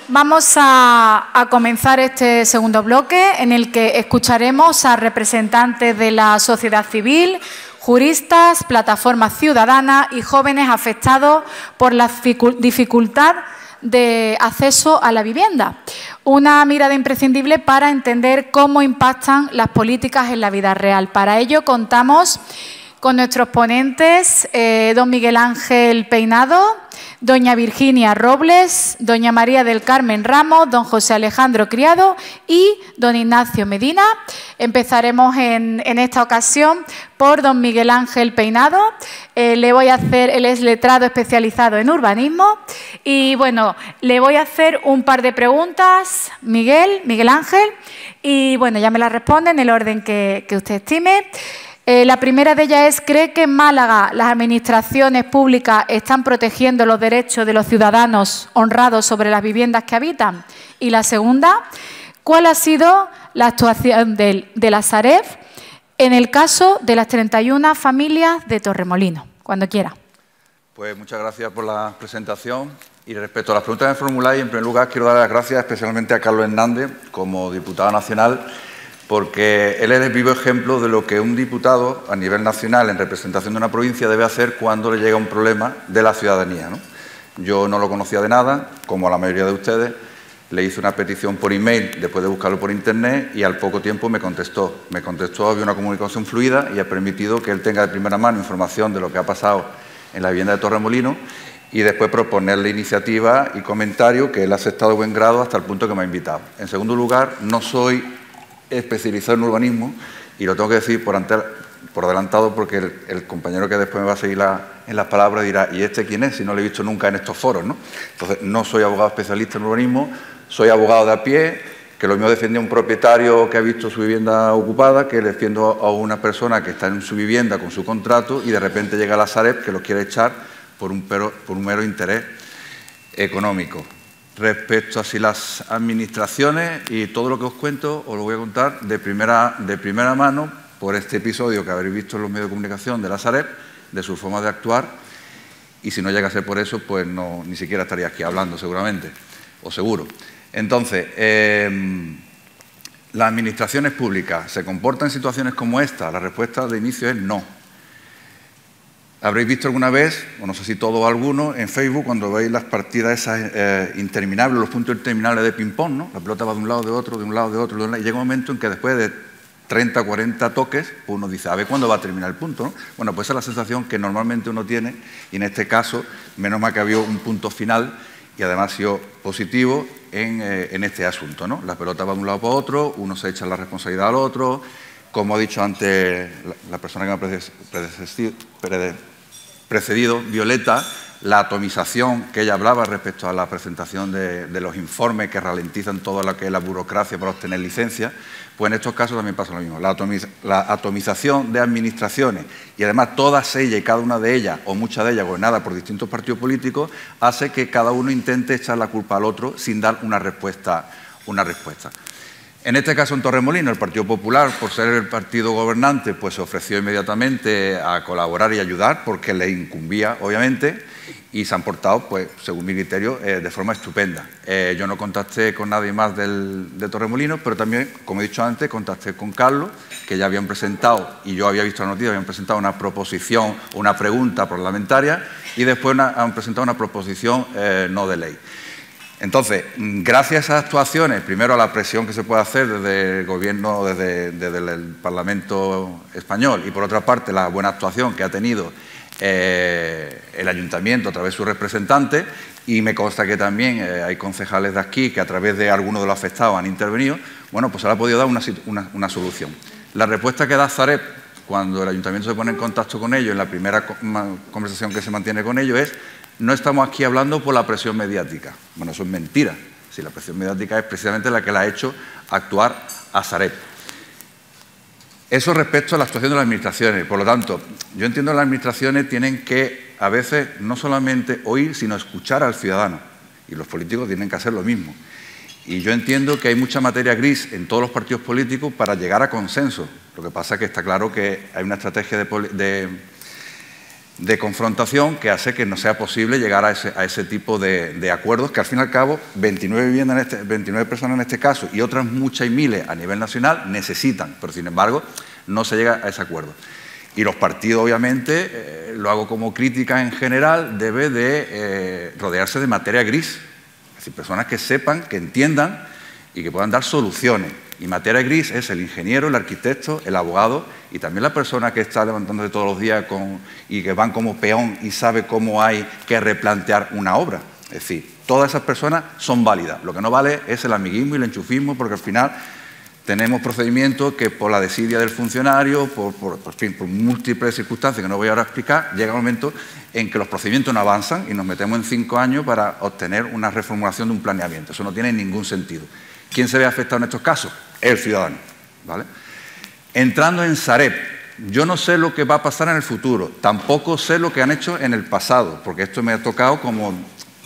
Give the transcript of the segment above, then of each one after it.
Vamos a comenzar este segundo bloque en el que escucharemos a representantes de la sociedad civil, juristas, plataformas ciudadanas y jóvenes afectados por la dificultad de acceso a la vivienda. Una mirada imprescindible para entender cómo impactan las políticas en la vida real. Para ello contamos con nuestros ponentes, don Miguel Ángel Peinado, doña Virginia Robles, doña María del Carmen Ramos, don José Alejandro Criado y don Ignacio Medina. Empezaremos en esta ocasión por don Miguel Ángel Peinado. Él es letrado especializado en urbanismo y, bueno, le voy a hacer un par de preguntas, Miguel Ángel, y, bueno, ya me las responde en el orden que usted estime. La primera de ellas es, ¿cree que en Málaga las administraciones públicas están protegiendo los derechos de los ciudadanos honrados sobre las viviendas que habitan? Y la segunda, ¿cuál ha sido la actuación de la Sareb en el caso de las 31 familias de Torremolinos? Cuando quiera. Pues muchas gracias por la presentación. Y respecto a las preguntas que me formuláis, en primer lugar quiero dar las gracias especialmente a Carlos Hernández, como diputado nacional, porque él es el vivo ejemplo de lo que un diputado a nivel nacional en representación de una provincia debe hacer cuando le llega un problema de la ciudadanía, ¿no? Yo no lo conocía de nada, como a la mayoría de ustedes, le hice una petición por email después de buscarlo por internet y al poco tiempo me contestó. Había una comunicación fluida y ha permitido que él tenga de primera mano información de lo que ha pasado en la vivienda de Torremolinos y después proponerle iniciativas y comentarios que él ha aceptado de buen grado hasta el punto que me ha invitado. En segundo lugar, no soy especializado en urbanismo y lo tengo que decir por adelantado porque el compañero que después me va a seguir en las palabras dirá, ¿y este quién es? Si no lo he visto nunca en estos foros, ¿no? Entonces, no soy abogado especialista en urbanismo, soy abogado de a pie, que lo mío defiende a un propietario que ha visto su vivienda ocupada, que defiendo a una persona que está en su vivienda con su contrato y de repente llega la Sareb que lo quiere echar por un mero interés económico. Respecto a si las administraciones y todo lo que os cuento, os lo voy a contar de primera mano por este episodio que habréis visto en los medios de comunicación de la Sareb, de su forma de actuar, y si no llega a ser por eso, pues no, ni siquiera estaría aquí hablando seguramente, o seguro. Entonces, ¿las administraciones públicas se comportan en situaciones como esta? La respuesta de inicio es no. Habréis visto alguna vez, o no sé si todos o algunos, en Facebook, cuando veis las partidas esas interminables, los puntos interminables de ping-pong, ¿no? La pelota va de un lado de otro, de un lado de otro, y llega un momento en que después de 30 o 40 toques, pues uno dice, a ver cuándo va a terminar el punto, ¿no? Bueno, pues esa es la sensación que normalmente uno tiene, y en este caso, menos mal que había un punto final, y además ha sido positivo en este asunto, ¿no? La pelota va de un lado para otro, uno se echa la responsabilidad al otro. Como ha dicho antes la persona que me ha precedido, Violeta, la atomización que ella hablaba respecto a la presentación de los informes que ralentizan toda lo que es la burocracia para obtener licencias, pues en estos casos también pasa lo mismo. La atomización de administraciones y además todas ellas y cada una de ellas, o muchas de ellas gobernadas por distintos partidos políticos, hace que cada uno intente echar la culpa al otro sin dar una respuesta. En este caso, en Torremolinos, el Partido Popular, por ser el partido gobernante, pues se ofreció inmediatamente a colaborar y ayudar, porque le incumbía, obviamente, y se han portado, pues, según mi criterio, de forma estupenda. Yo no contacté con nadie más de Torremolinos, pero también, como he dicho antes, contacté con Carlos, que ya habían presentado, y yo había visto la noticia, habían presentado una proposición, una pregunta parlamentaria, y después han presentado una proposición no de ley. Entonces, gracias a esas actuaciones, primero a la presión que se puede hacer desde el Gobierno, desde el Parlamento español, y por otra parte la buena actuación que ha tenido el Ayuntamiento a través de sus representantes, y me consta que también hay concejales de aquí que a través de algunos de los afectados han intervenido, bueno, pues se le ha podido dar una solución. La respuesta que da Sareb cuando el Ayuntamiento se pone en contacto con ellos, en la primera conversación que se mantiene con ellos, es: no estamos aquí hablando por la presión mediática. Bueno, eso es mentira. Si la presión mediática es precisamente la que la ha hecho actuar a Sareb. Eso respecto a la actuación de las administraciones. Por lo tanto, yo entiendo que las administraciones tienen que, a veces, no solamente oír, sino escuchar al ciudadano. Y los políticos tienen que hacer lo mismo. Y yo entiendo que hay mucha materia gris en todos los partidos políticos para llegar a consenso. Lo que pasa es que está claro que hay una estrategia de confrontación que hace que no sea posible llegar a ese tipo de acuerdos que, al fin y al cabo, 29 personas en este caso y otras muchas y miles a nivel nacional necesitan, pero sin embargo no se llega a ese acuerdo. Y los partidos, obviamente, lo hago como crítica en general, debe de rodearse de materia gris, es decir, personas que sepan, que entiendan y que puedan dar soluciones. Y materia gris es el ingeniero, el arquitecto, el abogado y también la persona que está levantándose todos los días y que van como peón y sabe cómo hay que replantear una obra. Es decir, todas esas personas son válidas. Lo que no vale es el amiguismo y el enchufismo, porque al final tenemos procedimientos que por la desidia del funcionario, por múltiples circunstancias que no voy ahora a explicar, llega un momento en que los procedimientos no avanzan y nos metemos en 5 años para obtener una reformulación de un planeamiento. Eso no tiene ningún sentido. ¿Quién se ve afectado en estos casos? El ciudadano, ¿vale? Entrando en Sareb, yo no sé lo que va a pasar en el futuro, tampoco sé lo que han hecho en el pasado, porque esto me ha tocado como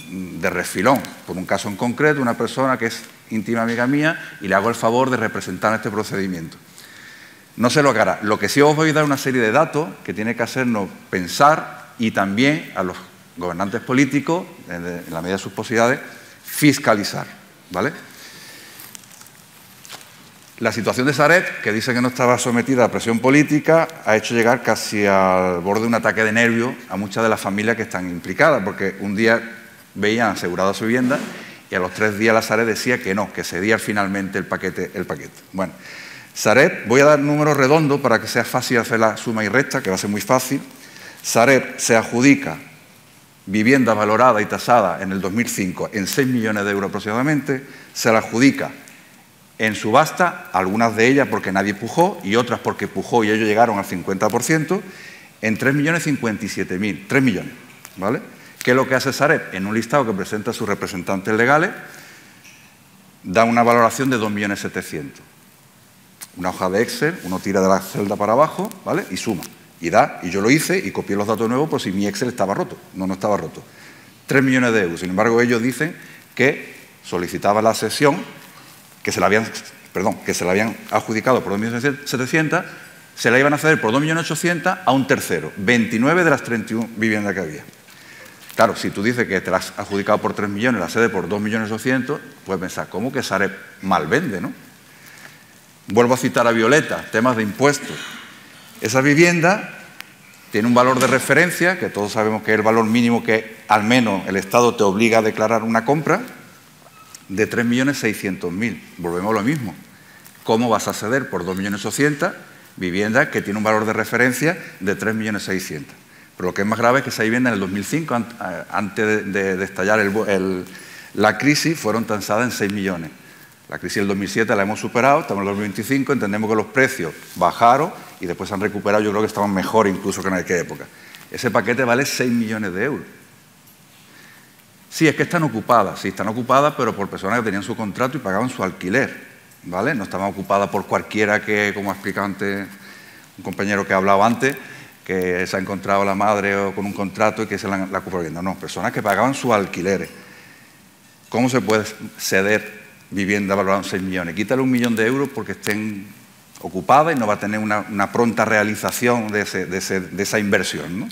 de refilón, por un caso en concreto, una persona que es íntima amiga mía y le hago el favor de representar este procedimiento. No sé lo que hará. Lo que sí os voy a dar una serie de datos que tiene que hacernos pensar y también a los gobernantes políticos, en la medida de sus posibilidades, fiscalizar, ¿vale? La situación de Sareb, que dice que no estaba sometida a presión política, ha hecho llegar casi al borde de un ataque de nervios a muchas de las familias que están implicadas, porque un día veían asegurada su vivienda y a los 3 días la Sareb decía que no, que cedía finalmente el paquete. Bueno, Sareb, voy a dar números redondos para que sea fácil hacer la suma y resta, que va a ser muy fácil. Sareb se adjudica vivienda valorada y tasada en el 2005 en 6 millones de euros aproximadamente, se la adjudica en subasta, algunas de ellas porque nadie pujó y otras porque pujó y ellos llegaron al 50%, en 3.057.000, 3 millones, ¿vale? ¿Qué es lo que hace Sareb? En un listado que presenta a sus representantes legales, da una valoración de 2.700.000. Una hoja de Excel, uno tira de la celda para abajo, ¿vale? Y suma, y da, y yo lo hice y copié los datos nuevos por si mi Excel estaba roto. No, no estaba roto. 3 millones de euros. Sin embargo, ellos dicen que solicitaban la cesión, que se la habían adjudicado por 2.700.000, se la iban a ceder por 2.800.000 a un tercero, 29 de las 31 viviendas que había. Claro, si tú dices que te la has adjudicado por 3 millones, la cede por 2.800.000, puedes pensar, ¿cómo que Sareb mal vende, no? Vuelvo a citar a Violeta, temas de impuestos. Esa vivienda tiene un valor de referencia, que todos sabemos que es el valor mínimo que al menos el Estado te obliga a declarar una compra, de 3.600.000. Volvemos a lo mismo. ¿Cómo vas a ceder por 2.800.000 viviendas que tiene un valor de referencia de 3.600.000? Pero lo que es más grave es que esa vivienda en el 2005, antes de estallar la crisis, fueron tasadas en 6 millones. La crisis del 2007 la hemos superado, estamos en el 2025, entendemos que los precios bajaron y después se han recuperado, yo creo que estaban mejor incluso que en aquella época. Ese paquete vale 6 millones de euros. Sí, es que están ocupadas, pero por personas que tenían su contrato y pagaban su alquiler, ¿vale? No estaban ocupadas por cualquiera que, como ha explicado antes un compañero que ha hablado antes, que se ha encontrado la madre con un contrato y que se la ocupa vivienda. No, personas que pagaban sus alquileres. ¿Cómo se puede ceder vivienda valorada en 6 millones? Quítale 1 millón de euros porque estén ocupadas y no va a tener una pronta realización de esa inversión, ¿no?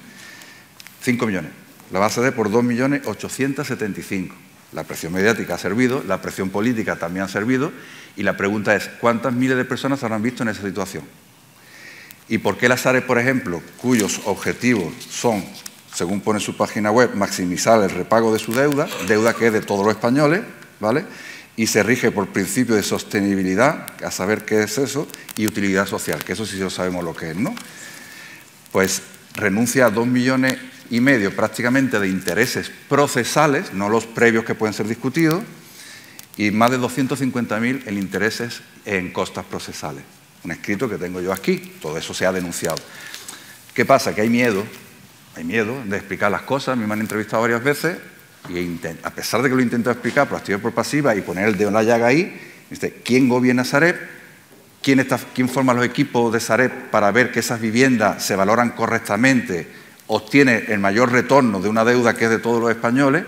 5 millones. La va a ceder por 2.875.000. La presión mediática ha servido, la presión política también ha servido y la pregunta es, ¿cuántas miles de personas se habrán visto en esa situación? ¿Y por qué la Sareb, por ejemplo, cuyos objetivos son, según pone su página web, maximizar el repago de su deuda que es de todos los españoles, ¿vale? Y se rige por principio de sostenibilidad, a saber qué es eso, y utilidad social, que eso sí lo sabemos lo que es, ¿no? Pues renuncia a 2,5 millones prácticamente de intereses procesales, no los previos que pueden ser discutidos, y más de 250.000 en intereses en costas procesales. Un escrito que tengo yo aquí, todo eso se ha denunciado. ¿Qué pasa? Que hay miedo de explicar las cosas. A mí me han entrevistado varias veces y a pesar de que lo intento explicar por activa y por pasiva y poner el dedo en la llaga ahí, ¿quién gobierna Sareb? ¿Quién forma los equipos de Sareb para ver que esas viviendas se valoran correctamente, obtiene el mayor retorno de una deuda que es de todos los españoles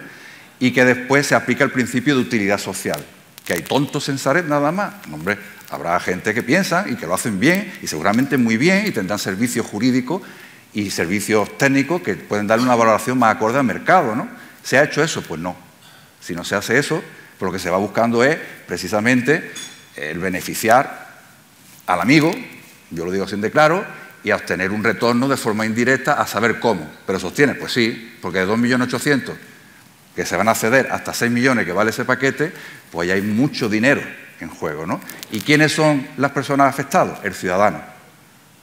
y que después se aplica el principio de utilidad social? ¿Que hay tontos en Sareb nada más? No, hombre, habrá gente que piensa y que lo hacen bien y seguramente muy bien y tendrán servicios jurídicos y servicios técnicos que pueden darle una valoración más acorde al mercado, ¿no? ¿Se ha hecho eso? Pues no. Si no se hace eso, pues lo que se va buscando es precisamente el beneficiar al amigo, yo lo digo así de claro, y a obtener un retorno de forma indirecta a saber cómo. ¿Pero sostiene? Pues sí, porque de 2.800.000 que se van a ceder hasta 6 millones que vale ese paquete, pues ya hay mucho dinero en juego, ¿no? ¿Y quiénes son las personas afectadas? El ciudadano.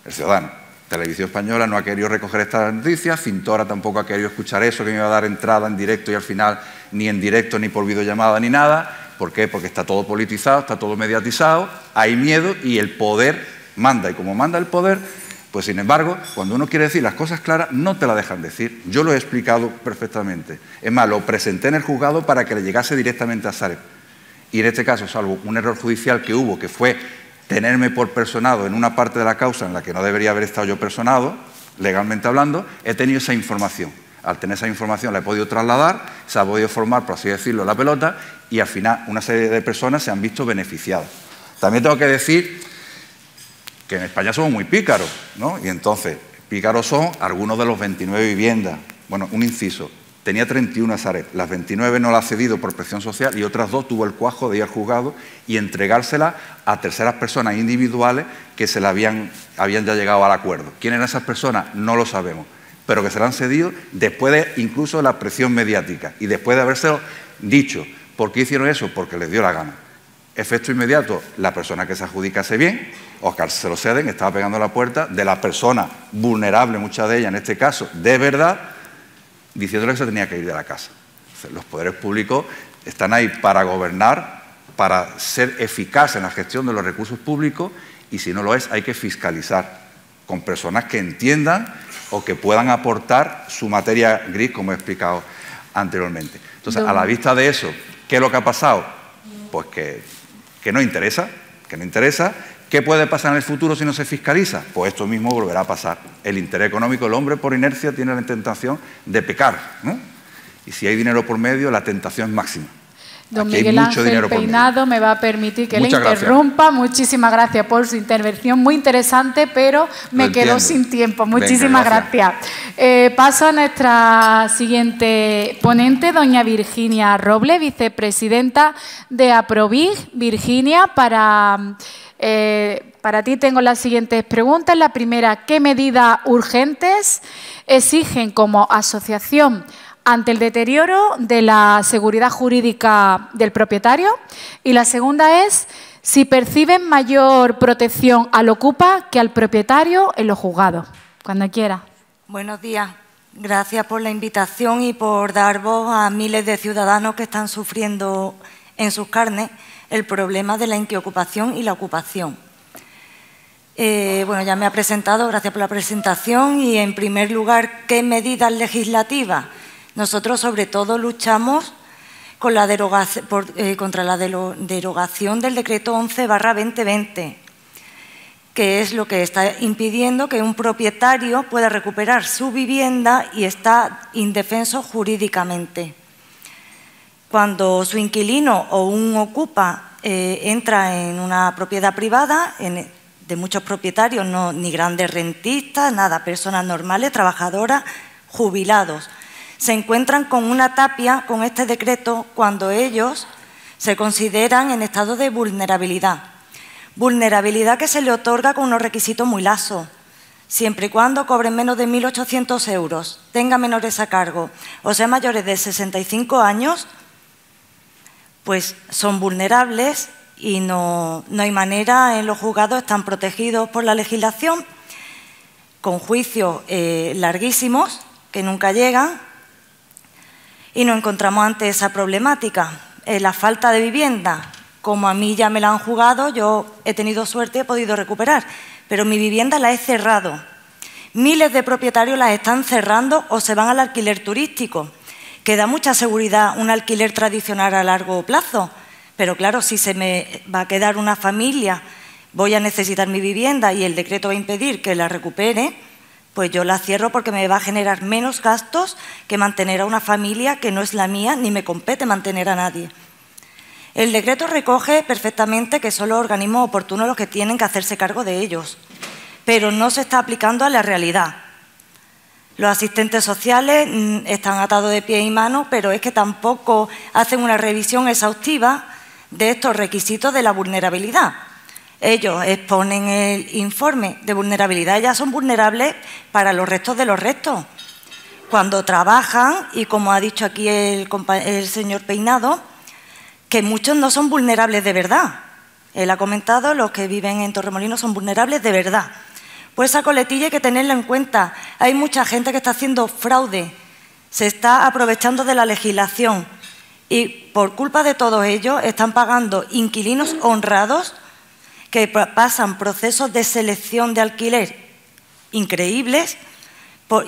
El ciudadano. Televisión Española no ha querido recoger esta noticia, Cintora tampoco ha querido escuchar eso, que me iba a dar entrada en directo y al final ni en directo ni por videollamada ni nada. ¿Por qué? Porque está todo politizado, está todo mediatizado, hay miedo y el poder manda. Y como manda el poder, pues sin embargo, cuando uno quiere decir las cosas claras, no te las dejan decir. Yo lo he explicado perfectamente. Es más, lo presenté en el juzgado para que le llegase directamente a Sareb. Y en este caso, salvo un error judicial que hubo, que fue tenerme por personado en una parte de la causa en la que no debería haber estado yo personado, legalmente hablando, he tenido esa información. Al tener esa información la he podido trasladar, se ha podido formar, por así decirlo, la pelota y al final una serie de personas se han visto beneficiadas. También tengo que decir que en España somos muy pícaros, ¿no? Y entonces, pícaros son algunos de los 29 viviendas. Bueno, un inciso. Tenía 31 a Sareb, las 29 no las ha cedido por presión social y otras 2 tuvo el cuajo de ir al juzgado y entregárselas a terceras personas individuales que se le habían ya llegado al acuerdo. ¿Quién eran esas personas? No lo sabemos, pero que se la han cedido después de incluso la presión mediática y después de habérselo dicho. ¿Por qué hicieron eso? Porque les dio la gana. Efecto inmediato, la persona que se adjudicase bien, o que se lo ceden, estaba pegando a la puerta de la persona vulnerable, muchas de ellas en este caso, de verdad, diciéndole que se tenía que ir de la casa. Los poderes públicos están ahí para gobernar, para ser eficaces en la gestión de los recursos públicos y si no lo es hay que fiscalizar con personas que entiendan o que puedan aportar su materia gris, como he explicado anteriormente. Entonces, a la vista de eso, ¿qué es lo que ha pasado? Pues que no interesa, ¿Qué puede pasar en el futuro si no se fiscaliza? Pues esto mismo volverá a pasar. El interés económico, el hombre por inercia tiene la tentación de pecar, ¿no? Y si hay dinero por medio, la tentación es máxima. Don Miguel Ángel Peinado me va a permitir que le interrumpa. Muchísimas gracias por su intervención, muy interesante, pero me quedo sin tiempo. Muchísimas gracias. Paso a nuestra siguiente ponente, doña Virginia Robles, vicepresidenta de Aprovig. Virginia, para ti tengo las siguientes preguntas. La primera, ¿qué medidas urgentes exigen como asociación ante el deterioro de la seguridad jurídica del propietario? Y la segunda es si perciben mayor protección al ocupa que al propietario en los juzgados. Cuando quiera. Buenos días. Gracias por la invitación y por dar voz a miles de ciudadanos que están sufriendo en sus carnes el problema de la inquiocupación y la ocupación. Bueno, ya me ha presentado, gracias por la presentación. Y, en primer lugar, ¿qué medidas legislativas? Nosotros, sobre todo, luchamos con la contra la derogación del Decreto 11/2020, que es lo que está impidiendo que un propietario pueda recuperar su vivienda y está indefenso jurídicamente. Cuando su inquilino o un ocupa entra en una propiedad privada, de muchos propietarios, no, ni grandes rentistas, nada, personas normales, trabajadoras, jubilados, se encuentran con una tapia con este decreto cuando ellos se consideran en estado de vulnerabilidad. Vulnerabilidad que se le otorga con unos requisitos muy laxos, siempre y cuando cobren menos de 1.800 euros, tengan menores a cargo o sean mayores de 65 años, pues son vulnerables y no hay manera. En los juzgados están protegidos por la legislación, con juicios larguísimos que nunca llegan, y nos encontramos ante esa problemática. La falta de vivienda, como a mí ya me la han jugado, yo he tenido suerte y he podido recuperar, pero mi vivienda la he cerrado. Miles de propietarios las están cerrando o se van al alquiler turístico, que da mucha seguridad un alquiler tradicional a largo plazo. Pero claro, si se me va a quedar una familia, voy a necesitar mi vivienda y el decreto va a impedir que la recupere, pues yo la cierro porque me va a generar menos gastos que mantener a una familia que no es la mía ni me compete mantener a nadie. El decreto recoge perfectamente que son los organismos oportunos los que tienen que hacerse cargo de ellos, pero no se está aplicando a la realidad. Los asistentes sociales están atados de pies y manos, pero es que tampoco hacen una revisión exhaustiva de estos requisitos de la vulnerabilidad. Ellos exponen el informe de vulnerabilidad, ya son vulnerables para los restos de los restos. Cuando trabajan, y como ha dicho aquí el señor Peinado, que muchos no son vulnerables de verdad. Él ha comentado, los que viven en Torremolinos son vulnerables de verdad. Pues esa coletilla hay que tenerla en cuenta. Hay mucha gente que está haciendo fraude, se está aprovechando de la legislación y por culpa de todos ellos están pagando inquilinos honrados que pasan procesos de selección de alquiler increíbles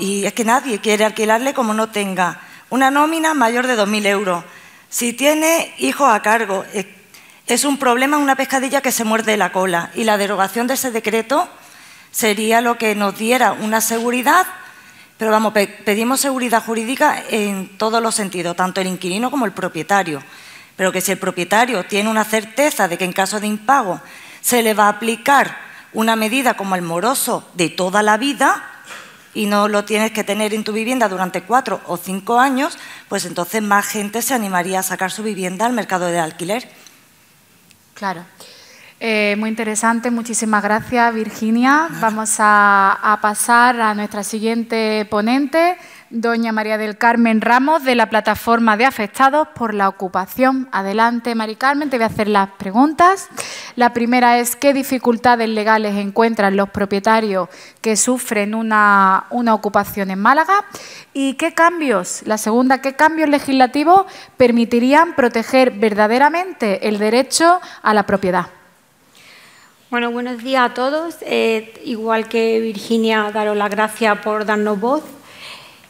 y es que nadie quiere alquilarle como no tenga una nómina mayor de 2.000 euros. Si tiene hijos a cargo, es un problema, una pescadilla que se muerde la cola y la derogación de ese decreto sería lo que nos diera una seguridad, pero vamos, pedimos seguridad jurídica en todos los sentidos, tanto el inquilino como el propietario, pero que si el propietario tiene una certeza de que en caso de impago se le va a aplicar una medida como el moroso de toda la vida y no lo tienes que tener en tu vivienda durante 4 o 5 años, pues entonces más gente se animaría a sacar su vivienda al mercado de alquiler. Claro. Muy interesante, muchísimas gracias, Virginia. Vamos a pasar a nuestra siguiente ponente, doña María del Carmen Ramos, de la Plataforma de Afectados por la Ocupación. Adelante, Mari Carmen, te voy a hacer las preguntas. La primera es, ¿qué dificultades legales encuentran los propietarios que sufren una ocupación en Málaga? ¿Y qué cambios, la segunda, qué cambios legislativos permitirían proteger verdaderamente el derecho a la propiedad? Bueno, buenos días a todos. Igual que Virginia, daros las gracias por darnos voz.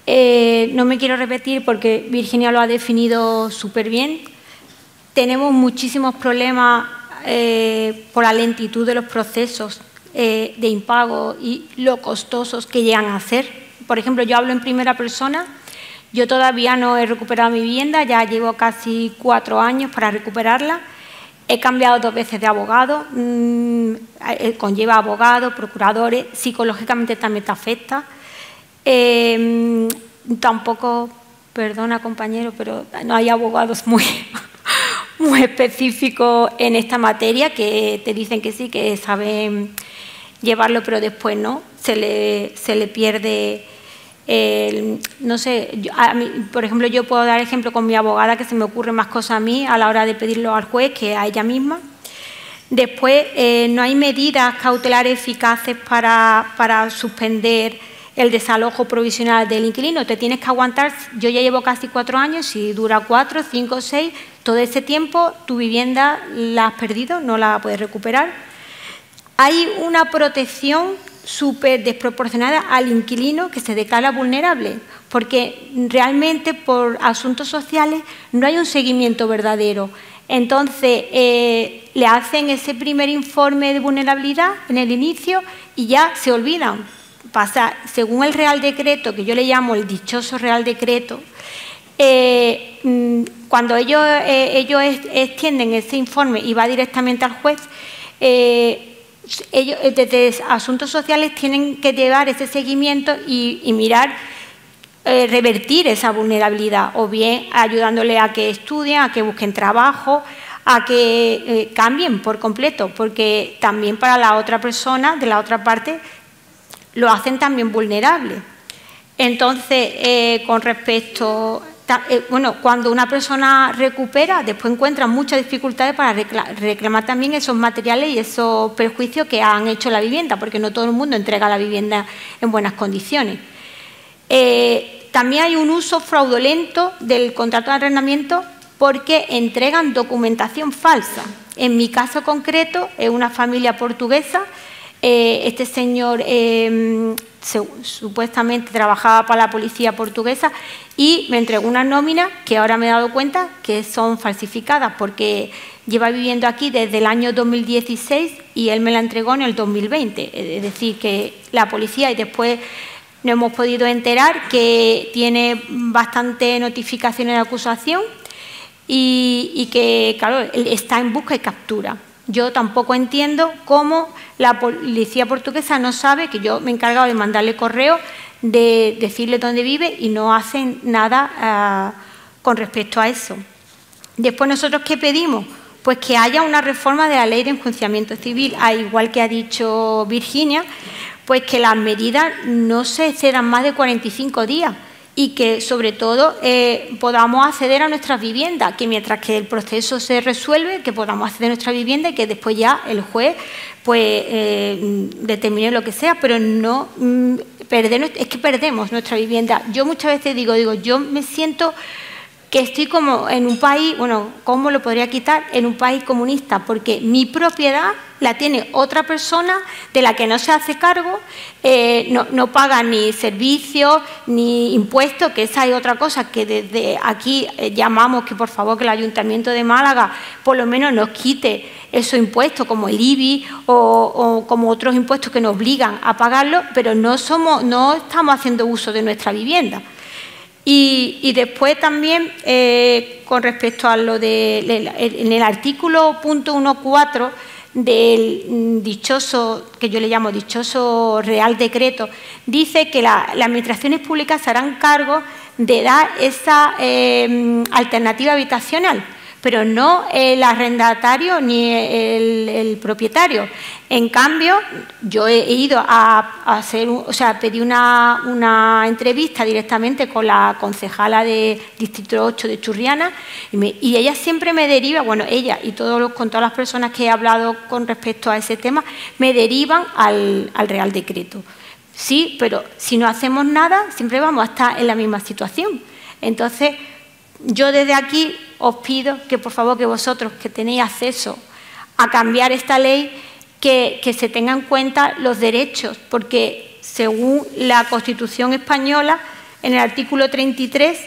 No me quiero repetir porque Virginia lo ha definido súper bien. Tenemos muchísimos problemas por la lentitud de los procesos de impago y lo costosos que llegan a ser. Por ejemplo, yo hablo en primera persona. Yo todavía no he recuperado mi vivienda, ya llevo casi 4 años para recuperarla. He cambiado 2 veces de abogado, conlleva abogados, procuradores, psicológicamente también te afecta. Tampoco, perdona compañero, pero no hay abogados muy específicos en esta materia que te dicen que sí, que saben llevarlo, pero después no, se le pierde. No sé, por ejemplo, yo puedo dar ejemplo con mi abogada, que se me ocurren más cosas a mí a la hora de pedirlo al juez que a ella misma. Después, no hay medidas cautelares eficaces para suspender el desalojo provisional del inquilino. Te tienes que aguantar, yo ya llevo casi 4 años, si dura 4, 5, 6, todo ese tiempo tu vivienda la has perdido, no la puedes recuperar. Hay una protección súper desproporcionada al inquilino que se declara vulnerable, porque realmente por asuntos sociales no hay un seguimiento verdadero. Entonces, le hacen ese primer informe de vulnerabilidad en el inicio y ya se olvidan. Pasa, según el Real Decreto, que yo le llamo el dichoso Real Decreto, cuando ellos extienden ese informe y va directamente al juez, ellos desde asuntos sociales tienen que llevar ese seguimiento y mirar, revertir esa vulnerabilidad, o bien ayudándole a que estudien, a que busquen trabajo, a que cambien por completo, porque también para la otra persona, de la otra parte, lo hacen también vulnerable. Entonces, con respecto... bueno, cuando una persona recupera, después encuentra muchas dificultades para reclamar también esos materiales y esos perjuicios que han hecho la vivienda, porque no todo el mundo entrega la vivienda en buenas condiciones. También hay un uso fraudulento del contrato de arrendamiento porque entregan documentación falsa. En mi caso concreto, es una familia portuguesa. Este señor supuestamente trabajaba para la policía portuguesa y me entregó unas nóminas que ahora me he dado cuenta que son falsificadas porque lleva viviendo aquí desde el año 2016 y él me la entregó en el 2020. Es decir, que la policía, y después nos hemos podido enterar que tiene bastante notificaciones de acusación y que, claro, está en busca y captura. Yo tampoco entiendo cómo la policía portuguesa no sabe, que yo me he encargado de mandarle correo, de decirle dónde vive y no hacen nada con respecto a eso. Después, ¿nosotros qué pedimos? Pues que haya una reforma de la ley de enjuiciamiento civil, al igual que ha dicho Virginia, pues que las medidas no se excedan más de 45 días y que, sobre todo, podamos acceder a nuestras viviendas, que mientras que el proceso se resuelve, que podamos acceder a nuestra vivienda y que después ya el juez pues determine lo que sea, pero no es que perdemos nuestra vivienda. Yo muchas veces digo, yo me siento que estoy como en un país, bueno, ¿cómo lo podría quitar? En un país comunista, porque mi propiedad la tiene otra persona de la que no se hace cargo, no paga ni servicios ni impuestos, que esa es otra cosa que desde aquí llamamos que por favor que el Ayuntamiento de Málaga por lo menos nos quite esos impuestos como el IBI o como otros impuestos que nos obligan a pagarlo, pero no estamos haciendo uso de nuestra vivienda. Y después también, con respecto a lo en el artículo .14 del dichoso, que yo le llamo dichoso Real Decreto, dice que las administraciones públicas se harán cargo de dar esa alternativa habitacional, pero no el arrendatario ni el propietario. En cambio, yo he ido a pedí una entrevista directamente con la concejala de Distrito 8 de Churriana y ella siempre me deriva, bueno, ella y con todas las personas que he hablado con respecto a ese tema, me derivan al Real Decreto. Sí, pero si no hacemos nada, siempre vamos a estar en la misma situación. Entonces, yo desde aquí os pido que, por favor, que vosotros que tenéis acceso a cambiar esta ley, que se tengan en cuenta los derechos, porque según la Constitución española, en el artículo 33,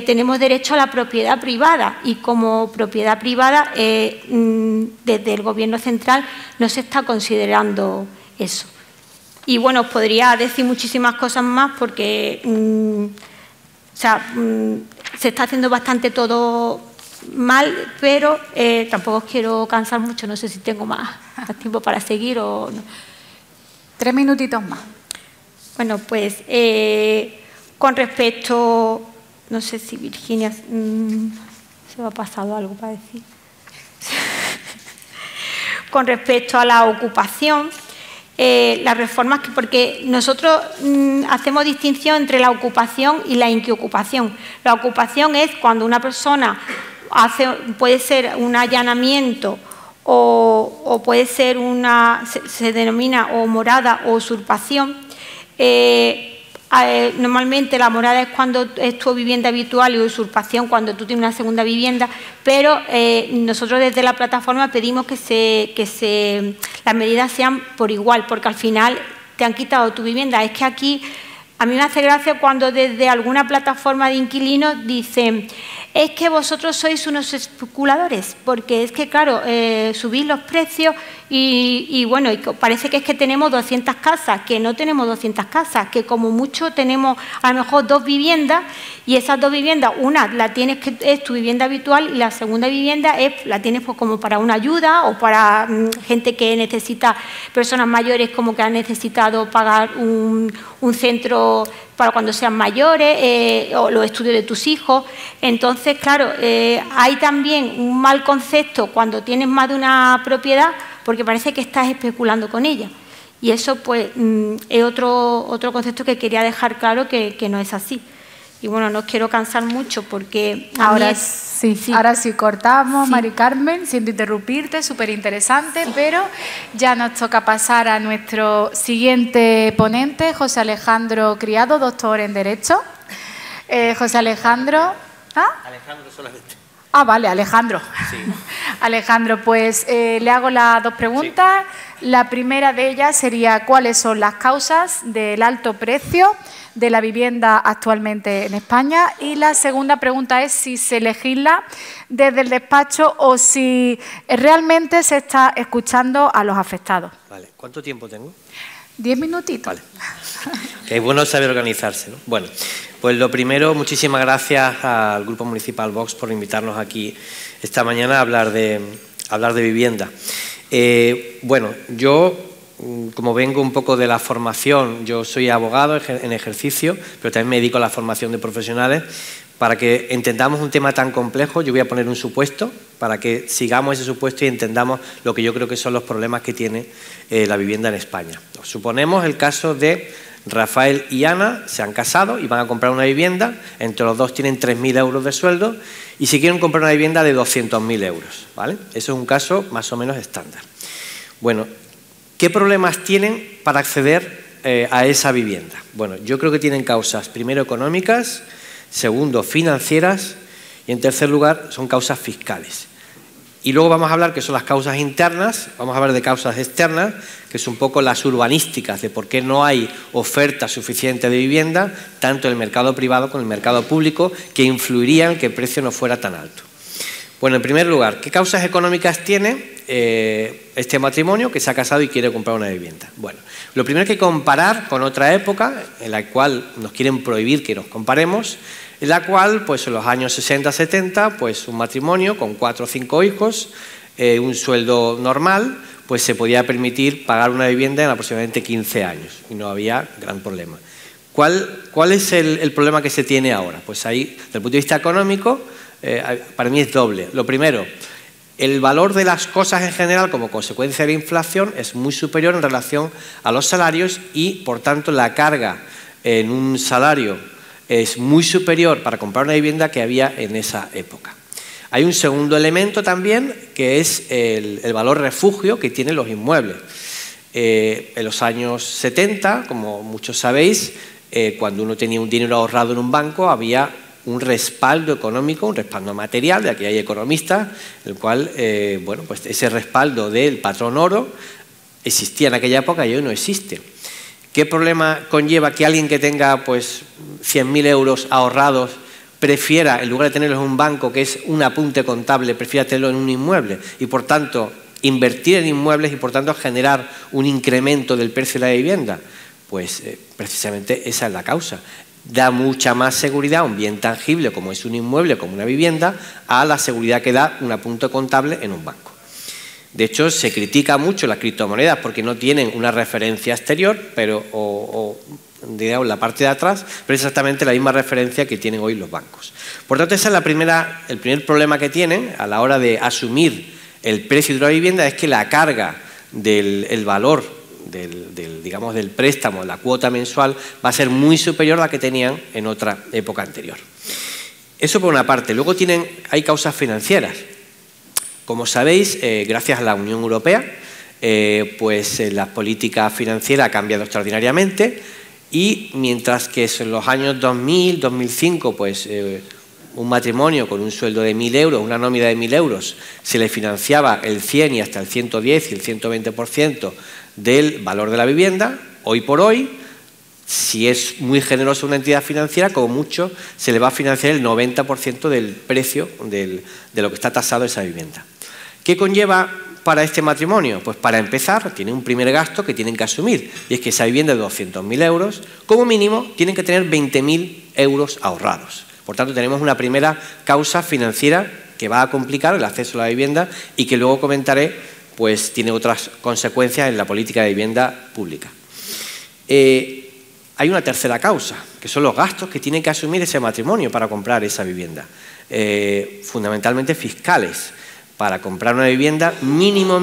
tenemos derecho a la propiedad privada y como propiedad privada, desde el Gobierno central no se está considerando eso. Y bueno, os podría decir muchísimas cosas más porque se está haciendo bastante todo mal, pero tampoco os quiero cansar mucho, no sé si tengo más tiempo para seguir o no. 3 minutitos más. Bueno, pues con respecto, no sé si Virginia se me ha pasado algo para decir. Con respecto a la ocupación, las reformas, porque nosotros hacemos distinción entre la ocupación y la inquiocupación. La ocupación es cuando una persona puede ser un allanamiento o puede ser se denomina o morada o usurpación. Normalmente la morada es cuando es tu vivienda habitual y usurpación cuando tú tienes una segunda vivienda, pero nosotros desde la plataforma pedimos que las medidas sean por igual, porque al final te han quitado tu vivienda. Es que aquí a mí me hace gracia cuando desde alguna plataforma de inquilinos dicen es que vosotros sois unos especuladores, porque es que, claro, subís los precios y bueno, y parece que es que tenemos 200 casas, que no tenemos 200 casas, que como mucho tenemos a lo mejor 2 viviendas y esas 2 viviendas, una la tienes que es tu vivienda habitual y la segunda vivienda la tienes pues como para una ayuda o para gente que necesita, personas mayores como que han necesitado pagar un centro para cuando sean mayores o los estudios de tus hijos. Entonces, claro, hay también un mal concepto cuando tienes más de una propiedad porque parece que estás especulando con ella. Y eso pues es otro concepto que quería dejar claro que no es así. Y bueno, no os quiero cansar mucho porque ahora sí cortamos, sí. Mari Carmen, siento interrumpirte, súper interesante, pero ya nos toca pasar a nuestro siguiente ponente, José Alejandro Criado, doctor en Derecho. José Alejandro... Alejandro solamente. Vale, Alejandro. Sí. Alejandro, pues le hago las 2 preguntas. Sí. La primera de ellas sería ¿cuáles son las causas del alto precio de la vivienda actualmente en España? Y la segunda pregunta es si se legisla desde el despacho o si realmente se está escuchando a los afectados. Vale, ¿cuánto tiempo tengo? 10 minutitos. Vale. Es bueno saber organizarse, ¿no? Bueno, pues lo primero, muchísimas gracias al Grupo Municipal Vox por invitarnos aquí esta mañana a hablar de vivienda. Bueno, yo como vengo un poco de la formación, yo soy abogado en ejercicio, pero también me dedico a la formación de profesionales. Para que entendamos un tema tan complejo, yo voy a poner un supuesto para que sigamos ese supuesto y entendamos lo que yo creo que son los problemas que tiene la vivienda en España. Suponemos el caso de Rafael y Ana, se han casado y van a comprar una vivienda, entre los dos tienen 3.000 euros de sueldo y si quieren comprar una vivienda de 200.000 euros, ¿vale? Eso es un caso más o menos estándar. Bueno, ¿qué problemas tienen para acceder a esa vivienda? Bueno, yo creo que tienen causas, primero, económicas, segundo, financieras y en tercer lugar son causas fiscales. Y luego vamos a hablar que son las causas internas, vamos a hablar de causas externas, que es un poco las urbanísticas, de por qué no hay oferta suficiente de vivienda, tanto en el mercado privado como en el mercado público, que influirían en que el precio no fuera tan alto. Bueno, en primer lugar, ¿qué causas económicas tiene este matrimonio que se ha casado y quiere comprar una vivienda? Bueno, lo primero hay que comparar con otra época en la cual nos quieren prohibir que nos comparemos, en la cual, pues en los años 60-70, pues un matrimonio con 4 o 5 hijos, un sueldo normal, pues se podía permitir pagar una vivienda en aproximadamente 15 años y no había gran problema. ¿Cuál es el problema que se tiene ahora? Pues ahí, desde el punto de vista económico, para mí es doble. Lo primero, el valor de las cosas en general como consecuencia de la inflación es muy superior en relación a los salarios y, por tanto, la carga en un salario es muy superior para comprar una vivienda que había en esa época. Hay un segundo elemento también que es el valor refugio que tienen los inmuebles. En los años 70, como muchos sabéis, cuando uno tenía un dinero ahorrado en un banco había un respaldo económico, un respaldo material, de aquí hay economistas, el cual, bueno, pues ese respaldo del patrón oro existía en aquella época y hoy no existe. ¿Qué problema conlleva que alguien que tenga pues 100.000 euros ahorrados prefiera, en lugar de tenerlos en un banco que es un apunte contable, prefiera tenerlo en un inmueble y por tanto invertir en inmuebles y por tanto generar un incremento del precio de la vivienda? Pues precisamente esa es la causa. Da mucha más seguridad a un bien tangible como es un inmueble, como una vivienda, a la seguridad que da un apunte contable en un banco. De hecho, se critica mucho las criptomonedas porque no tienen una referencia exterior, pero digamos, la parte de atrás, pero es exactamente la misma referencia que tienen hoy los bancos. Por tanto, ese es el primer problema que tienen a la hora de asumir el precio de una vivienda, es que la carga del valor digamos, del préstamo, la cuota mensual, va a ser muy superior a la que tenían en otra época anterior. Eso por una parte. Luego hay causas financieras. Como sabéis, gracias a la Unión Europea, pues la política financiera ha cambiado extraordinariamente y mientras que en los años 2000, 2005, pues un matrimonio con un sueldo de 1.000 euros, una nómina de 1.000 euros, se le financiaba el 100 y hasta el 110 y el 120% del valor de la vivienda, hoy por hoy, si es muy generosa una entidad financiera, como mucho se le va a financiar el 90% del precio de lo que está tasado esa vivienda. ¿Qué conlleva para este matrimonio? Pues para empezar, tiene un primer gasto que tienen que asumir, y es que esa vivienda de 200.000 euros, como mínimo, tienen que tener 20.000 euros ahorrados. Por tanto, tenemos una primera causa financiera que va a complicar el acceso a la vivienda y que luego comentaré, pues tiene otras consecuencias en la política de vivienda pública. Hay una tercera causa, que son los gastos que tiene que asumir ese matrimonio para comprar esa vivienda, fundamentalmente fiscales. Para comprar una vivienda mínimo,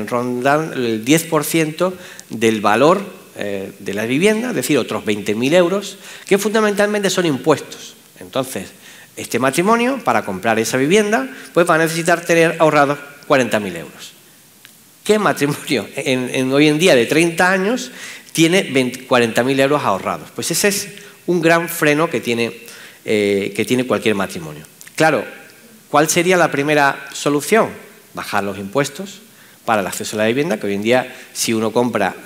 rondan el 10% del valor de la vivienda, es decir, otros 20.000 euros, que fundamentalmente son impuestos. Entonces, este matrimonio, para comprar esa vivienda, pues va a necesitar tener ahorrados 40.000 euros. ¿Qué matrimonio hoy en día de 30 años tiene 40.000 euros ahorrados? Pues ese es un gran freno que tiene cualquier matrimonio. Claro, ¿cuál sería la primera solución? Bajar los impuestos para el acceso a la vivienda, que hoy en día si uno compra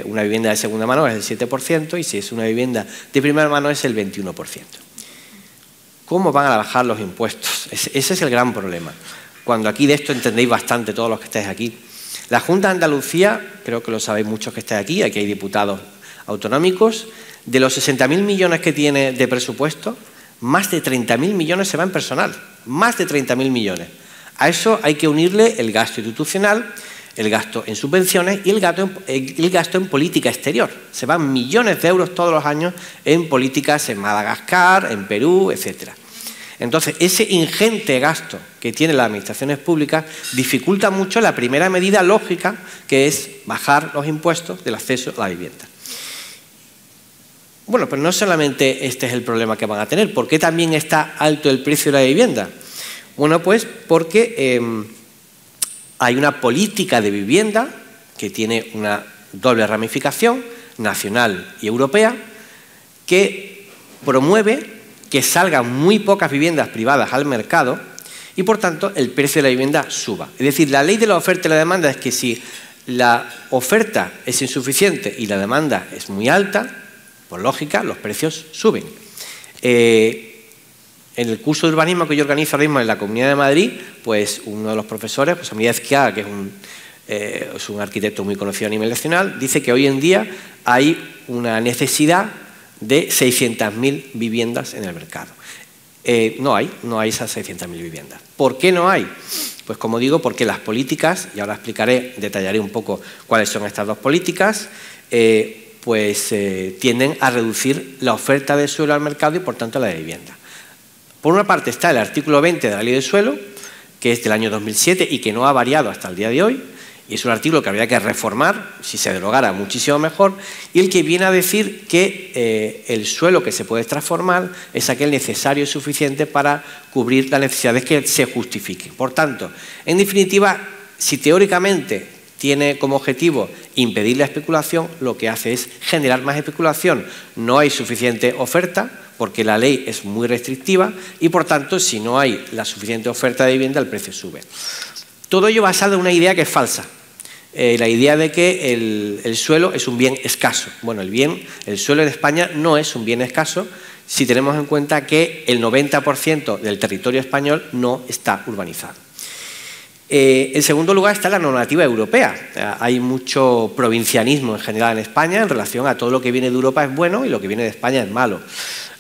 una vivienda de segunda mano es el 7% y si es una vivienda de primera mano es el 21%. ¿Cómo van a bajar los impuestos? Ese es el gran problema. Cuando aquí de esto entendéis bastante todos los que estáis aquí. La Junta de Andalucía, creo que lo sabéis muchos que estáis aquí hay diputados autonómicos, de los 60.000 millones que tiene de presupuesto, más de 30.000 millones se va en personal, más de 30.000 millones. A eso hay que unirle el gasto institucional, el gasto en subvenciones y el gasto en política exterior. Se van millones de euros todos los años en políticas en Madagascar, en Perú, etcétera. Entonces, ese ingente gasto que tienen las administraciones públicas dificulta mucho la primera medida lógica, que es bajar los impuestos del acceso a la vivienda. Bueno, pero no solamente este es el problema que van a tener. ¿Por qué también está alto el precio de la vivienda? Bueno, pues porque hay una política de vivienda que tiene una doble ramificación, nacional y europea, que promueve que salgan muy pocas viviendas privadas al mercado y, por tanto, el precio de la vivienda suba. Es decir, la ley de la oferta y la demanda es que si la oferta es insuficiente y la demanda es muy alta, por lógica, los precios suben. En el curso de urbanismo que yo organizo ahora mismo en la Comunidad de Madrid, pues uno de los profesores, José Miguel Ezquiaga, que es un arquitecto muy conocido a nivel nacional, dice que hoy en día hay una necesidad de 600.000 viviendas en el mercado. No hay esas 600.000 viviendas. ¿Por qué no hay? Pues como digo, porque las políticas, y ahora detallaré un poco cuáles son estas dos políticas, tienden a reducir la oferta de suelo al mercado y, por tanto, la de vivienda. Por una parte está el artículo 20 de la Ley del Suelo, que es del año 2007 y que no ha variado hasta el día de hoy, y es un artículo que habría que reformar, si se derogara muchísimo mejor, y el que viene a decir que el suelo que se puede transformar es aquel necesario y suficiente para cubrir las necesidades que se justifiquen. Por tanto, en definitiva, si teóricamente tiene como objetivo impedir la especulación, lo que hace es generar más especulación. No hay suficiente oferta, porque la ley es muy restrictiva y, por tanto, si no hay la suficiente oferta de vivienda, el precio sube. Todo ello basado en una idea que es falsa, la idea de que el suelo es un bien escaso. Bueno, el suelo en España no es un bien escaso si tenemos en cuenta que el 90% del territorio español no está urbanizado. En segundo lugar está la normativa europea. Hay mucho provincianismo en general en España en relación a todo lo que viene de Europa es bueno y lo que viene de España es malo.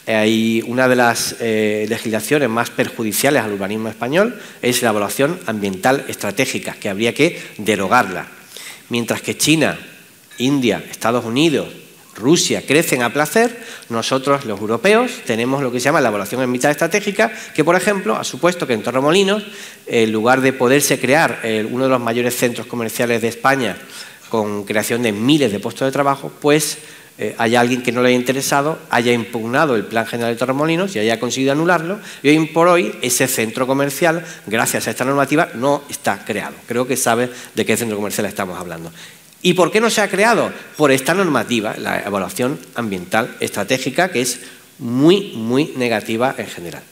Hay una de las legislaciones más perjudiciales al urbanismo español es la evaluación ambiental estratégica, que habría que derogarla. Mientras que China, India, Estados Unidos, Rusia crecen a placer, nosotros los europeos tenemos lo que se llama la evaluación ambiental estratégica, que por ejemplo ha supuesto que en Torremolinos, en lugar de poderse crear uno de los mayores centros comerciales de España con creación de miles de puestos de trabajo, pues haya alguien que no le haya interesado, haya impugnado el Plan General de Torremolinos y haya conseguido anularlo, y hoy por hoy ese centro comercial, gracias a esta normativa, no está creado. Creo que sabe de qué centro comercial estamos hablando. ¿Y por qué no se ha creado? Por esta normativa, la evaluación ambiental estratégica, que es muy, muy negativa en general.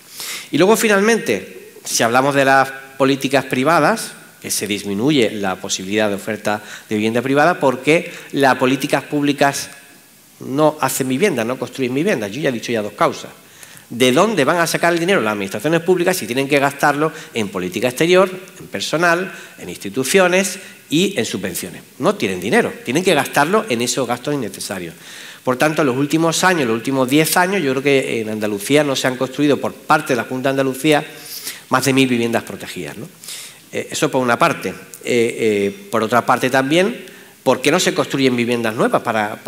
Y luego, finalmente, si hablamos de las políticas privadas, que se disminuye la posibilidad de oferta de vivienda privada, porque las políticas públicas no hacen vivienda, no construyen viviendas. Yo ya he dicho dos causas. ¿De dónde van a sacar el dinero las administraciones públicas si tienen que gastarlo en política exterior, en personal, en instituciones y en subvenciones? No tienen dinero, tienen que gastarlo en esos gastos innecesarios. Por tanto, en los últimos años, los últimos 10 años, yo creo que en Andalucía no se han construido por parte de la Junta de Andalucía más de 1000 viviendas protegidas, ¿no? Eso por una parte. Por otra parte también, ¿por qué no se construyen viviendas nuevas para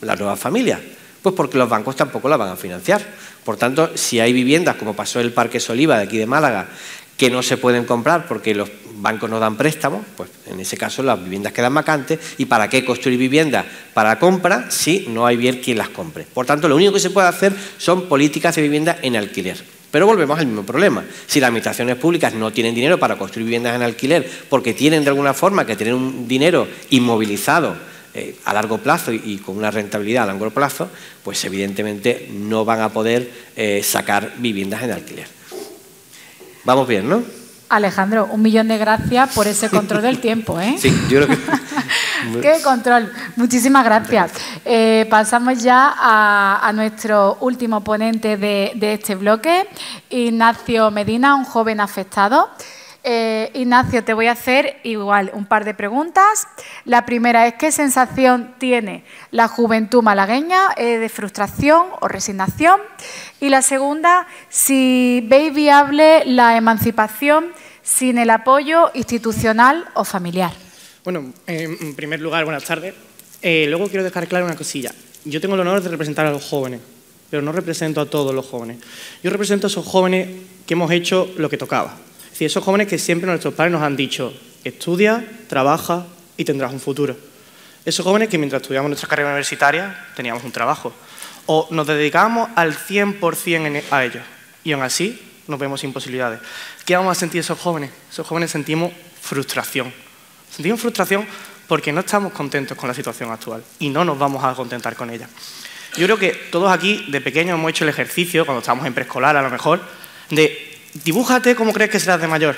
las nuevas familias? Pues porque los bancos tampoco las van a financiar. Por tanto, si hay viviendas, como pasó en el Parque Soliva de aquí de Málaga, que no se pueden comprar porque los bancos no dan préstamos, pues en ese caso las viviendas quedan vacantes. ¿Y para qué construir viviendas para compra si no hay bien quien las compre? Por tanto, lo único que se puede hacer son políticas de vivienda en alquiler. Pero volvemos al mismo problema. Si las administraciones públicas no tienen dinero para construir viviendas en alquiler porque tienen de alguna forma que tener un dinero inmovilizado a largo plazo y con una rentabilidad a largo plazo, pues evidentemente no van a poder sacar viviendas en alquiler. Vamos bien, ¿no? Alejandro, 1.000.000 de gracias por ese control del tiempo, ¿eh? Sí, yo creo que... ¡Qué control! Muchísimas gracias. Pasamos ya a nuestro último ponente de este bloque, Ignacio Medina, un joven afectado. Ignacio, te voy a hacer igual un par de preguntas. La primera es, ¿qué sensación tiene la juventud malagueña de frustración o resignación? Y la segunda, si veis viable la emancipación sin el apoyo institucional o familiar. Bueno, en primer lugar, buenas tardes. Luego quiero dejar claro una cosilla. Yo tengo el honor de representar a los jóvenes, pero no represento a todos los jóvenes. Yo represento a esos jóvenes que hemos hecho lo que tocaba. Es decir, esos jóvenes que siempre nuestros padres nos han dicho: estudia, trabaja y tendrás un futuro. Esos jóvenes que mientras estudiamos nuestra carrera universitaria teníamos un trabajo. O nos dedicábamos al 100% a ellos. Y aún así nos vemos sin posibilidades. ¿Qué vamos a sentir esos jóvenes? Esos jóvenes sentimos frustración. Sentimos frustración porque no estamos contentos con la situación actual y no nos vamos a contentar con ella. Yo creo que todos aquí de pequeños hemos hecho el ejercicio, cuando estábamos en preescolar a lo mejor, de dibújate cómo crees que serás de mayor.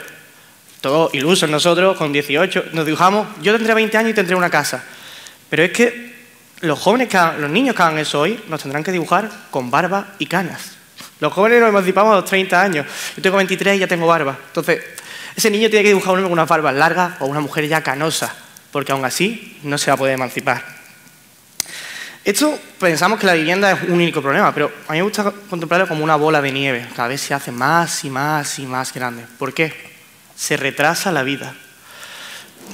Todos ilusos nosotros, con 18, nos dibujamos, yo tendré 20 años y tendré una casa. Pero es que los niños que hagan eso hoy nos tendrán que dibujar con barba y canas. Los jóvenes nos emancipamos a los 30 años. Yo tengo 23 y ya tengo barba. Entonces, ese niño tiene que dibujar con unas barbas largas o una mujer ya canosa, porque aún así no se va a poder emancipar. Esto pensamos que la vivienda es un único problema, pero a mí me gusta contemplarlo como una bola de nieve. Cada vez se hace más y más y más grande. ¿Por qué? Se retrasa la vida.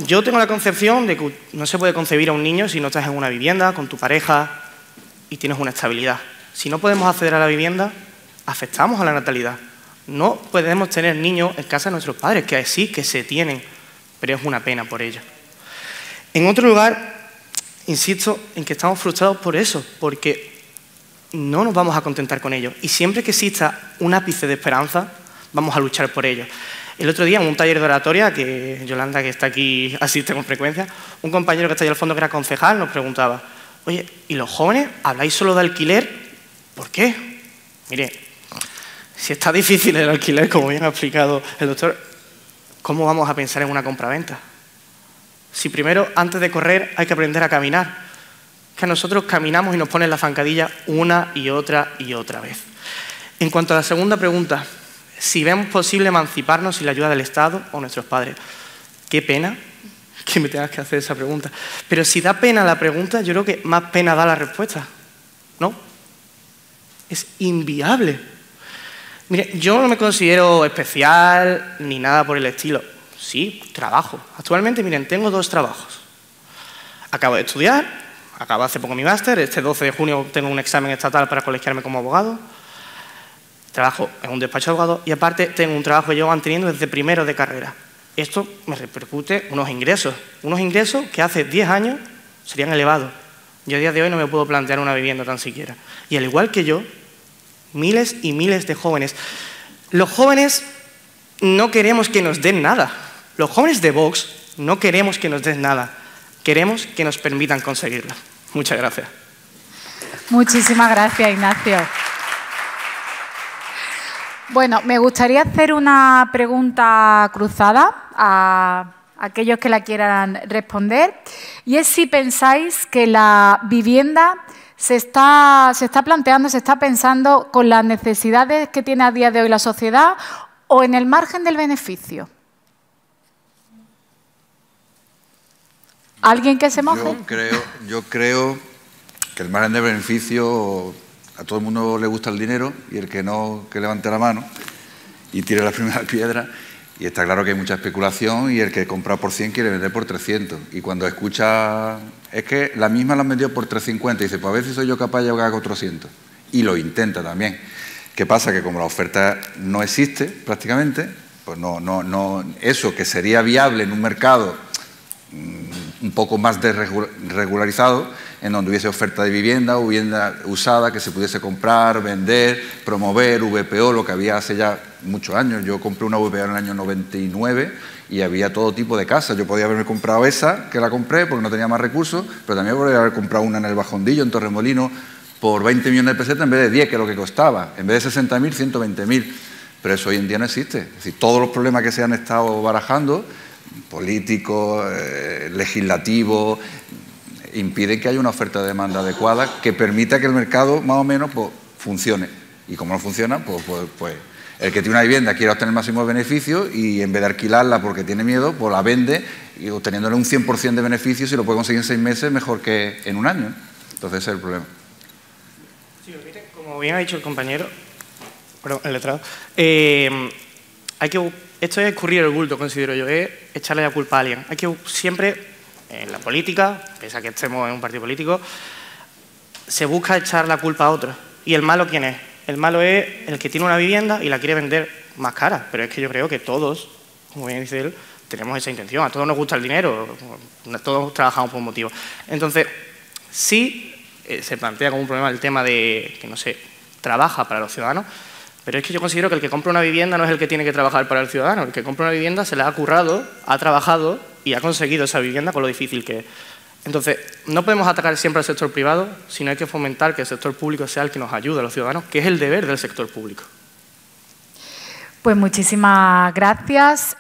Yo tengo la concepción de que no se puede concebir a un niño si no estás en una vivienda con tu pareja y tienes una estabilidad. Si no podemos acceder a la vivienda, afectamos a la natalidad. No podemos tener niños en casa de nuestros padres, que sí que se tienen, pero es una pena por ello. En otro lugar, insisto en que estamos frustrados por eso, porque no nos vamos a contentar con ello. Y siempre que exista un ápice de esperanza, vamos a luchar por ello. El otro día, en un taller de oratoria, que Yolanda, que está aquí, asiste con frecuencia, un compañero que está ahí al fondo, que era concejal, nos preguntaba: oye, ¿y los jóvenes habláis solo de alquiler? ¿Por qué? Mire, si está difícil el alquiler, como bien ha explicado el doctor, ¿cómo vamos a pensar en una compraventa? Si primero, antes de correr, hay que aprender a caminar. Que nosotros caminamos y nos ponen la zancadilla una y otra vez. En cuanto a la segunda pregunta, si vemos posible emanciparnos sin la ayuda del Estado o nuestros padres. Qué pena que me tengas que hacer esa pregunta. Pero si da pena la pregunta, yo creo que más pena da la respuesta, ¿no? Es inviable. Mire, yo no me considero especial ni nada por el estilo. Sí, trabajo. Actualmente, miren, tengo 2 trabajos. Acabo de estudiar, acabo hace poco mi máster, este 12 de junio tengo un examen estatal para colegiarme como abogado. Trabajo en un despacho de abogados y aparte tengo un trabajo que llevo manteniendo desde primero de carrera. Esto me repercute unos ingresos que hace 10 años serían elevados. Yo a día de hoy no me puedo plantear una vivienda tan siquiera. Y al igual que yo, miles y miles de jóvenes. Los jóvenes no queremos que nos den nada. Los jóvenes de Vox no queremos que nos den nada. Queremos que nos permitan conseguirlo. Muchas gracias. Muchísimas gracias, Ignacio. Bueno, me gustaría hacer una pregunta cruzada a aquellos que la quieran responder, y es si pensáis que la vivienda se está pensando con las necesidades que tiene a día de hoy la sociedad o en el margen del beneficio. ¿Alguien que se moje? Yo creo que el margen de beneficio, a todo el mundo le gusta el dinero, y el que no, que levante la mano y tire la primera piedra. Y está claro que hay mucha especulación, y el que compra por 100 quiere vender por 300. Y cuando escucha, es que la misma la han vendido por 350, y dice, pues a ver si soy yo capaz de llegar a 400. Y lo intenta también. ¿Qué pasa? Que como la oferta no existe prácticamente, pues no, eso que sería viable en un mercado un poco más regularizado, en donde hubiese oferta de vivienda o vivienda usada que se pudiese comprar, vender, promover, VPO, lo que había hace ya muchos años. Yo compré una VPO en el año 99 y había todo tipo de casas. Yo podía haberme comprado esa, que la compré porque no tenía más recursos, pero también podría haber comprado una en el Bajondillo, en Torremolinos, por 20 millones de pesetas en vez de 10, que es lo que costaba. En vez de 60.000, 120.000. Pero eso hoy en día no existe. Es decir, todos los problemas que se han estado barajando, políticos, legislativos, impiden que haya una oferta de demanda adecuada que permita que el mercado más o menos pues, funcione. Y como no funciona, pues El que tiene una vivienda quiere obtener el máximo beneficio y en vez de alquilarla porque tiene miedo, pues la vende y obteniéndole un 100% de beneficio, si lo puede conseguir en 6 meses, mejor que en un año. Entonces ese es el problema. Sí, como bien ha dicho el compañero, perdón, el letrado, esto es escurrir el bulto, considero yo, es echarle la culpa a alguien. Hay que siempre, en la política, pese a que estemos en un partido político, se busca echar la culpa a otros. ¿Y el malo quién es? El malo es el que tiene una vivienda y la quiere vender más cara. Pero es que yo creo que todos, como bien dice él, tenemos esa intención. A todos nos gusta el dinero, todos trabajamos por un motivo. Entonces, sí se plantea como un problema el tema de que no se trabaja para los ciudadanos, pero es que yo considero que el que compra una vivienda no es el que tiene que trabajar para el ciudadano. El que compra una vivienda se la ha currado, ha trabajado y ha conseguido esa vivienda con lo difícil que es. Entonces, no podemos atacar siempre al sector privado, sino hay que fomentar que el sector público sea el que nos ayude a los ciudadanos, que es el deber del sector público. Pues muchísimas gracias.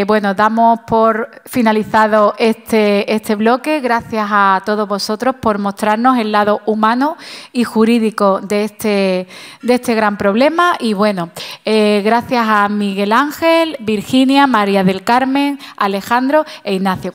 Bueno, damos por finalizado este bloque. Gracias a todos vosotros por mostrarnos el lado humano y jurídico de este gran problema. Y bueno, gracias a Miguel Ángel, Virginia, María del Carmen, Alejandro e Ignacio.